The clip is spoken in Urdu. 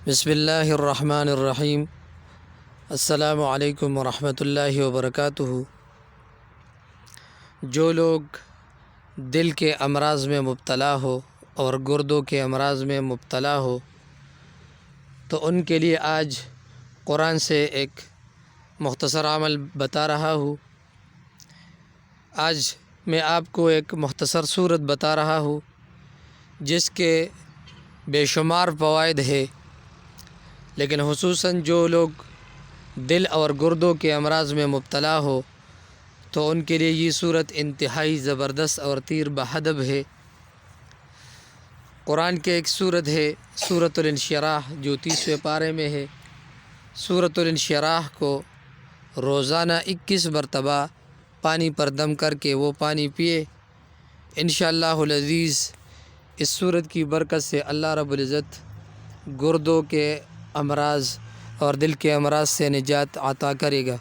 بسم اللہ الرحمن الرحیم۔ السلام علیکم ورحمۃ اللہ وبرکاتہ۔ جو لوگ دل کے امراض میں مبتلا ہو اور گردوں کے امراض میں مبتلا ہو تو ان کے لیے آج قرآن سے ایک مختصر عمل بتا رہا ہوں۔ آج میں آپ کو ایک مختصر صورت بتا رہا ہوں جس کے بے شمار فوائد ہے، لیکن خصوصاً جو لوگ دل اور گردوں کے امراض میں مبتلا ہو تو ان کے لیے یہ صورت انتہائی زبردست اور تیر بہدف ہے۔ قرآن کے ایک صورت ہے سورۃ الانشراح جو 30ویں پارے میں ہے۔ سورۃ الانشراح کو روزانہ 21 مرتبہ پانی پر دم کر کے وہ پانی پیے، انشاءاللہ العزیز اس صورت کی برکت سے اللہ رب العزت گردوں کے امراض اور دل کے امراض سے نجات عطا کرے گا۔